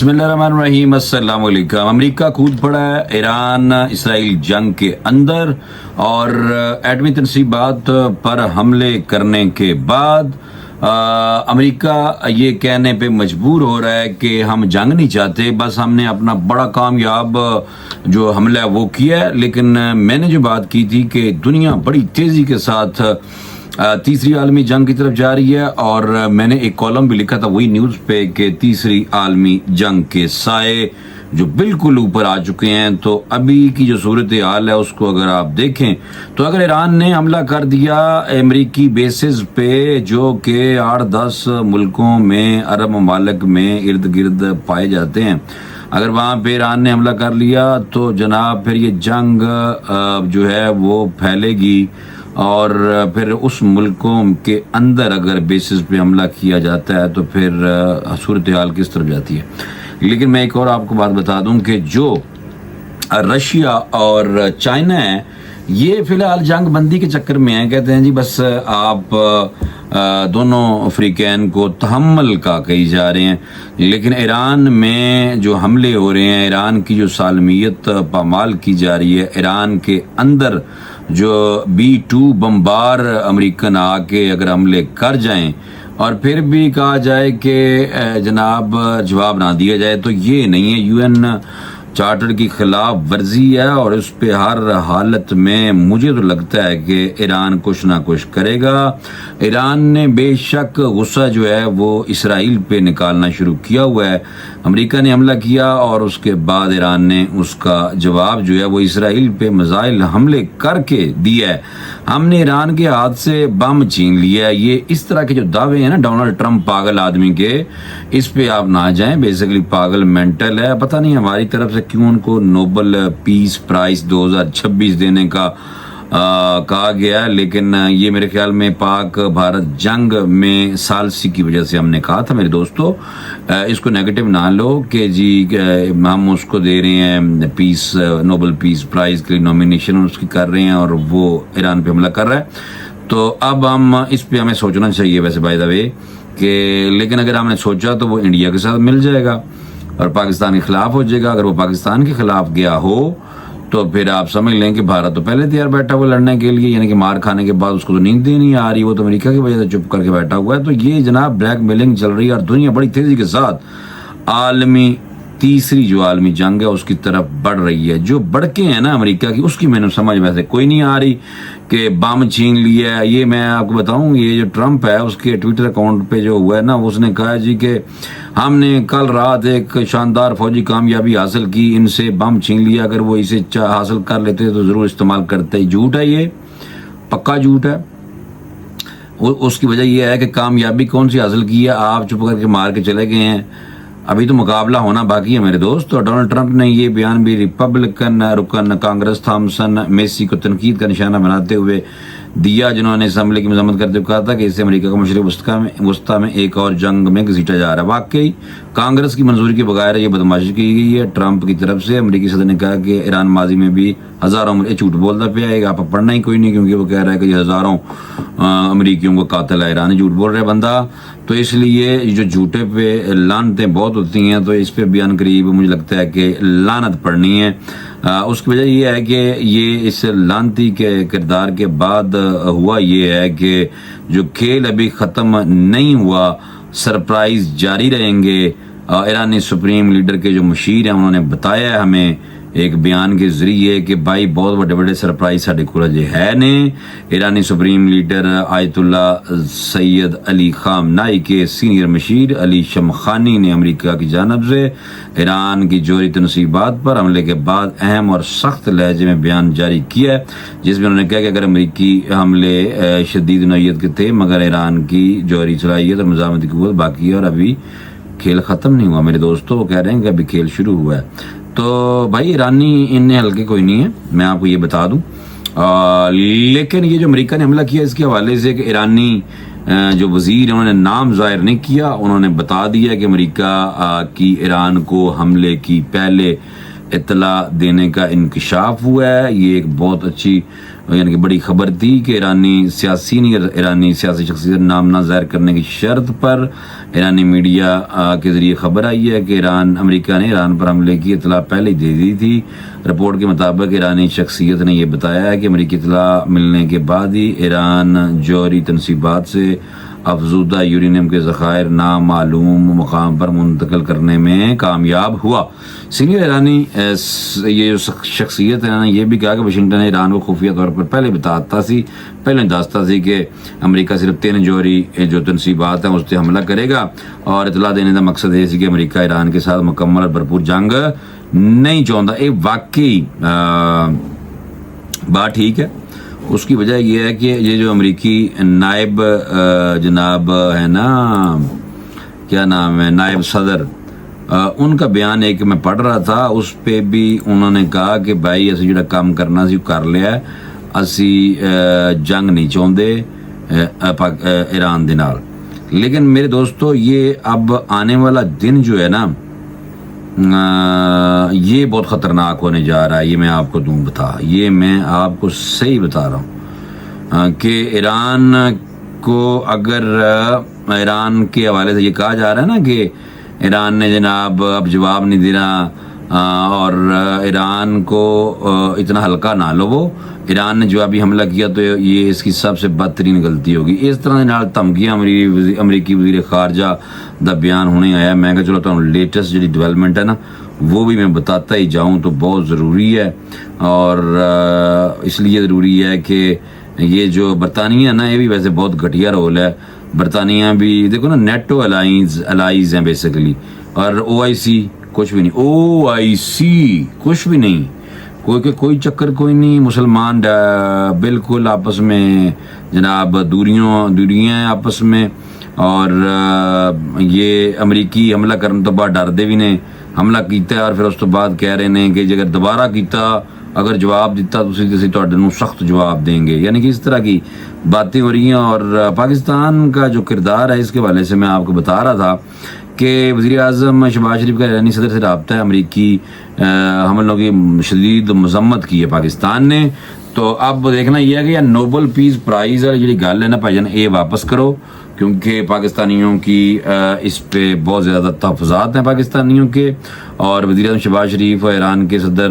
बिस्मिल्लाहिर्रहमानिर्रहीम। अस्सलाम वालेकुम। अमेरिका कूद पड़ा है ईरान इसराइल जंग के अंदर और एटमी तनसीबात पर हमले करने के बाद अमेरिका ये कहने पे मजबूर हो रहा है कि हम जंग नहीं चाहते, बस हमने अपना बड़ा कामयाब जो हमला है वो किया है। लेकिन मैंने जो बात की थी कि दुनिया बड़ी तेज़ी के साथ तीसरी आलमी जंग की तरफ जा रही है और मैंने एक कॉलम भी लिखा था वही न्यूज़ पे कि तीसरी आलमी जंग के साए जो बिल्कुल ऊपर आ चुके हैं। तो अभी की जो सूरत हाल है उसको अगर आप देखें तो अगर ईरान ने हमला कर दिया अमेरिकी बेसिस पे जो कि 8-10 मुल्कों में अरब ममालिक में इर्द गिर्द पाए जाते हैं, अगर वहाँ पे ईरान ने हमला कर लिया तो जनाब फिर ये जंग जो है वो फैलेगी और फिर उस मुल्कों के अंदर अगर बेसिस पे हमला किया जाता है तो फिर सूरत हाल किस तरफ जाती है। लेकिन मैं एक और आपको बात बता दूं कि जो रशिया और चाइना है ये फिलहाल जंग बंदी के चक्कर में है। कहते हैं जी बस आप दोनों अफ्रीकैन को तहम्मुल का कही जा रहे हैं, लेकिन ईरान में जो हमले हो रहे हैं, ईरान की जो सालमियत पामाल की जा रही है, ईरान के अंदर जो B-2 बम्बार अमेरिकन आके अगर हमले कर जाएं और फिर भी कहा जाए कि जनाब जवाब ना दिया जाए तो ये नहीं है, UN चार्टर की खिलाफ वर्जी है और उस पे हर हालत में मुझे तो लगता है कि ईरान कुछ ना कुछ करेगा। ईरान ने बेशक गुस्सा जो है वो इसराइल पे निकालना शुरू किया हुआ है। अमेरिका ने हमला किया और उसके बाद ईरान ने उसका जवाब जो है वो इसराइल पे मिसाइल हमले करके दिया है। हमने ईरान के हाथ से बम छीन लिया है। ये इस तरह के जो दावे हैं ना डोनाल्ड ट्रम्प पागल आदमी के, इस पे आप ना जाएं। बेसिकली पागल मेंटल है। पता नहीं हमारी तरफ से क्यों उनको नोबेल पीस प्राइज 2026 देने का कहा गया, लेकिन ये मेरे ख्याल में पाक भारत जंग में सालसी की वजह से हमने कहा था। मेरे दोस्तों इसको नेगेटिव ना लो कि जी हम उसको दे रहे हैं पीस नोबेल पीस प्राइज के लिए नॉमिनेशन उसकी कर रहे हैं और वो ईरान पे हमला कर रहा है। तो अब हम इस पे हमें सोचना चाहिए वैसे बाय द वे कि, लेकिन अगर हमने सोचा तो वो इंडिया के साथ मिल जाएगा और पाकिस्तान के खिलाफ हो जाएगा। अगर वो पाकिस्तान के खिलाफ गया हो तो फिर आप समझ लें कि भारत तो पहले तैयार बैठा हुआ लड़ने के लिए, यानी कि मार खाने के बाद उसको तो नींद नहीं आ रही, वो तो अमेरिका की वजह से चुप करके बैठा हुआ है। तो ये जनाब ब्लैक मेलिंग चल रही है और दुनिया बड़ी तेजी के साथ आलमी तीसरी जो आलमी जंग है उसकी तरफ बढ़ रही है। जो बढ़के हैं ना अमेरिका की, उसकी मैंने समझ वैसे कोई नहीं आ रही कि बम छीन लिया है। ये मैं आपको बताऊं, ये जो ट्रम्प है उसके ट्विटर अकाउंट पे जो हुआ है ना, उसने कहा जी कि हमने कल रात एक शानदार फौजी कामयाबी हासिल की, इनसे बम छीन लिया, अगर वो इसे हासिल कर लेते तो जरूर इस्तेमाल करते। झूठ है, ये पक्का झूठ है। उसकी वजह यह है कि कामयाबी कौन सी हासिल की है, आप चुप करके मार के चले गए हैं। अभी तो मुकाबला होना बाकी है मेरे दोस्त। और डोनाल्ड ट्रंप ने ये बयान भी रिपब्लिकन रुकन कांग्रेस थॉमसन मेसी को तनकीद का निशाना बनाते हुए दिया, जिन्होंने इस हमले की मजम्मत करते हुए कहा था कि इससे अमेरिका को मशरिक वस्ता में एक और जंग में घसीटा जा रहा है। वाकई कांग्रेस की मंजूरी के बगैर ये बदमाशी की गई है ट्रंप की तरफ से। अमेरिकी सदर ने कहा कि ईरान माजी में भी हजारों झूठ बोलता पे आएगा, आप पढ़ना ही कोई नहीं, क्योंकि वो कह रहा है कि हजारों अमेरिकियों को कातिल है, ईरान झूठ बोल रहा है बंदा। तो इसलिए जो झूठे पे लानतें बहुत होती हैं, तो इस पे बयान करीब मुझे लगता है कि लानत पड़नी है। उसकी वजह यह है कि ये इस लानती के किरदार के बाद हुआ ये है कि जो खेल अभी ख़त्म नहीं हुआ, सरप्राइज जारी रहेंगे। ईरानी सुप्रीम लीडर के जो मुशीर हैं उन्होंने बताया है हमें एक बयान के जरिए कि भाई बहुत बड़े बड़े सरप्राइज साढ़े को अजे है ने। ईरानी supreme leader Ayatollah Sayyed Ali Khamenei के सीनियर मशीर अली शमखानी ने अमेरिका की जानब से ईरान की जोहरी तनसीबात पर हमले के बाद अहम और सख्त लहजे में बयान जारी किया है, जिसमें उन्होंने कहा कि अगर अमेरिकी हमले शदीद नौयत के थे, मगर ईरान की जोहरी सलाहियत और मज़ामती क़ुव्वत बाकी है और अभी खेल ख़त्म नहीं हुआ। मेरे दोस्तों वो कह रहे हैं कि अभी खेल शुरू हुआ है। तो भाई ईरानी इनने हल्के कोई नहीं है, मैं आपको ये बता दूं। लेकिन ये जो अमेरिका ने हमला किया इसके हवाले से कि ईरानी जो वजीर है उन्होंने नाम जाहिर नहीं किया, उन्होंने बता दिया कि अमेरिका की ईरान को हमले की पहले इत्तला देने का इंकशाफ हुआ है। ये एक बहुत अच्छी यानी कि बड़ी खबर थी कि ईरानी सियासी शख्सियत नाम ना जाहिर करने की शर्त पर ईरानी मीडिया के ज़रिए खबर आई है कि अमेरिका ने ईरान पर हमले की इतला पहले ही दे दी थी। रिपोर्ट के मुताबिक ईरानी शख्सियत ने यह बताया है कि अमेरिकी इतला मिलने के बाद ही ईरान जौहरी तनसीबात से अफजुदा यूरेनियम के ज़खायर नामालूम मकाम पर मुंतकिल करने में कामयाब हुआ। सीनियर ईरानी ये जो शख्सियत है ना, ये भी कहा कि वाशिंगटन ने ईरान को खुफिया तौर पर पहले दसता सी कि अमेरिका सिर्फ 3 जौहरी जो तनसीबात हैं उस पर हमला करेगा और इतला देने का मकसद ये कि अमेरिका ईरान के साथ मुकम्मल और भरपूर जंग नहीं चाहता। ये वाकई बात ठीक है। उसकी वजह यह है कि ये जो अमेरिकी नायब जनाब है ना, क्या नाम है, नायब सदर, उनका बयान एक मैं पढ़ रहा था, उस पे भी उन्होंने कहा कि भाई असी जिहड़ा काम करना सी कर लिया, असी जंग नहीं चाहते ईरान दे नाल। लेकिन मेरे दोस्तों, ये अब आने वाला दिन जो है ना, ये बहुत ख़तरनाक होने जा रहा है। ये मैं आपको ये मैं आपको सही बता रहा हूँ कि ईरान को अगर ईरान के हवाले से ये कहा जा रहा है ना कि ईरान ने जनाब अब जवाब नहीं दे रहा और ईरान को इतना हल्का ना लो, वो ईरान ने जवाबी हमला किया तो ये इसकी सबसे बदतरीन गलती होगी। इस तरह नाल धमकियां अमरीकी वज़ीर ख़ारजा दा बयान होने आया। मैं कहा चलो तुहानू लेटेस्ट जी डेवलपमेंट है ना वो भी मैं बताता ही जाऊँ तो बहुत ज़रूरी है। और इसलिए ज़रूरी है कि ये जो बरतानिया ना, ये भी वैसे बहुत घटिया रोल है। बरतानिया भी देखो ना, नेटो अलाइज हैं बेसिकली, और OIC कुछ भी नहीं, OIC कुछ भी नहीं, कोई चक्कर कोई नहीं। मुसलमान बिल्कुल आपस में जनाब दूरियां हैं आपस में। और ये अमरीकी हमला करने तो बाद डरते भी ने, हमला किया और फिर उस तो बाद कह रहे हैं कि अगर दोबारा किया, अगर जवाब दिता तो तुहानू सख्त जवाब देंगे। यानी कि इस तरह की बातें हो रही हैं। और पाकिस्तान का जो किरदार है, इसके हवाले से मैं आपको बता रहा था कि वज़ीर आज़म शहबाज शरीफ का ईरानी सदर से रब्ता है। अमरीकी हमलों की शदीद मजम्मत की है पाकिस्तान ने। तो अब देखना यह है कि यार नोबल पीस प्राइज़ वाली जी गल है ना भाईजान, ये वापस करो, क्योंकि पाकिस्तानियों की इस पे बहुत ज़्यादा तहफ़्फ़ुज़ात हैं पाकिस्तानियों के। और वज़ीर आज़म शहबाज शरीफ और ईरान के सदर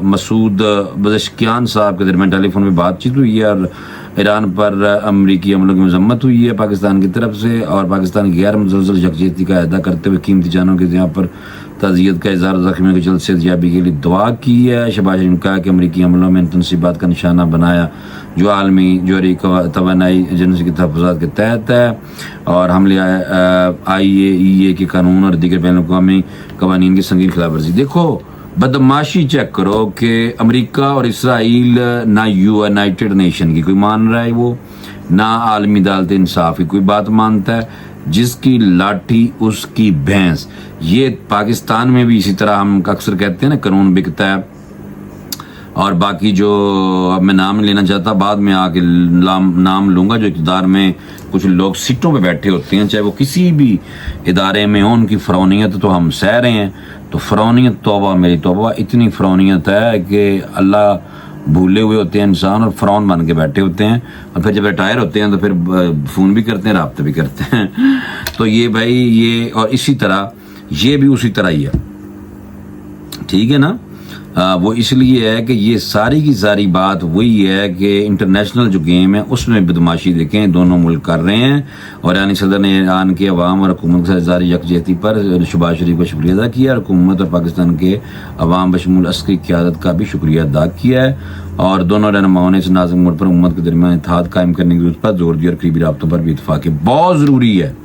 मसूद पज़ेश्कियान साहब के दरमियान टेलीफोन में बातचीत हुई है और ईरान पर अमरीकी हमलों की मजम्मत हुई है पाकिस्तान की तरफ से। और पाकिस्तान की गैर मुसलसल यकजहती का अदा करते हुए कीमती जानों के यहाँ पर ताज़ियत का इज़हार, ज़ख्मियों की जल्द सेहतयाबी के लिए दुआ की है। शहबाज शरीफ ने कहा कि अमरीकी हमलों में इन तनसीबात का निशाना बनाया जो आलमी जौहरी तवानाई एजेंसी के तहफ़्फ़ुज़ात के तहत है और हमले IAEA के कानून और दीगर बैन अक़वामी क़वानीन की संगीन खिलाफवर्जी। देखो बदमाशी चेक करो कि अमेरिका और इसराइल ना यूनाइटेड नेशन की कोई मान रहा है, वो ना आलमी अदालत इंसाफ की कोई बात मानता है। जिसकी लाठी उसकी भैंस। ये पाकिस्तान में भी इसी तरह हम अक्सर कहते हैं ना, कानून बिकता है। और बाकी जो अब मैं नाम लेना चाहता, बाद में आके नाम लूँगा, जो इक़्तिदार में कुछ लोग सीटों पे बैठे होते हैं, चाहे वो किसी भी इदारे में हो, उनकी फ़रौनियत तो हम सह रहे हैं। तो फ़रौनियत तौबा मेरी तौबा, इतनी फ़रौनियत है कि अल्लाह भूले हुए होते हैं इंसान और फ़रौन बन के बैठे होते हैं। और फिर जब रिटायर होते हैं तो फिर फ़ोन भी करते हैं, राब्ते भी करते हैं। तो ये भाई ये, और इसी तरह ये भी उसी तरह ही है, ठीक है ना। वो इसलिए है कि ये सारी की सारी बात वही है कि इंटरनेशनल जो गेम है उसमें बदमाशी देखें दोनों मुल्क कर रहे हैं। और ईरानी सदर ने ईरान के अवाम और हुकूमत के साथ जारी यकजहती पर शहबाज शरीफ का शुक्रिया अदा किया और हुकूमत और पाकिस्तान के अवाम बशमूल अस्करी क़यादत का भी शुक्रिया अदा किया है। और दोनों रहनुमाओं ने इस नाज़ुक मोड़ पर उम्मत के दरमियान इत्तेहाद कायम करने की ज़रूरत पर जोर दिया और करीबी राब्तों पर भी इत्तफ़ाक़ बहुत ज़रूरी है।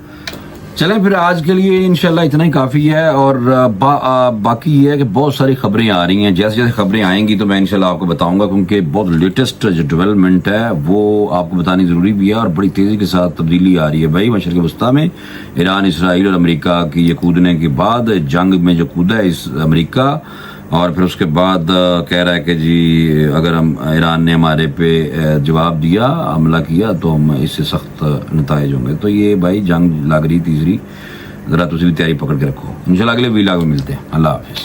चलें फिर आज के लिए इंशाल्लाह इतना ही काफ़ी है। और बाकी ये है कि बहुत सारी खबरें आ रही हैं, जैसे जैसे खबरें आएंगी तो मैं इंशाल्लाह आपको बताऊंगा, क्योंकि बहुत लेटेस्ट जो डेवलपमेंट है वो आपको बतानी ज़रूरी भी है। और बड़ी तेज़ी के साथ तब्दीली आ रही है भाई मशरिक़ वस्ता में। ईरान, इसराइल और अमेरिका की ये कूदने के बाद, जंग में जो कूदा है इस अमेरिका, और फिर उसके बाद कह रहा है कि जी अगर हम ईरान ने हमारे पे जवाब दिया, हमला किया, तो हम इससे सख्त नताइज होंगे। तो ये भाई जंग लग रही तीसरी, ज़रा तुसी भी तैयारी पकड़ के रखो। इंशाल्लाह अगले वीलॉग में मिलते हैं। अल्लाह हाफ़िज़।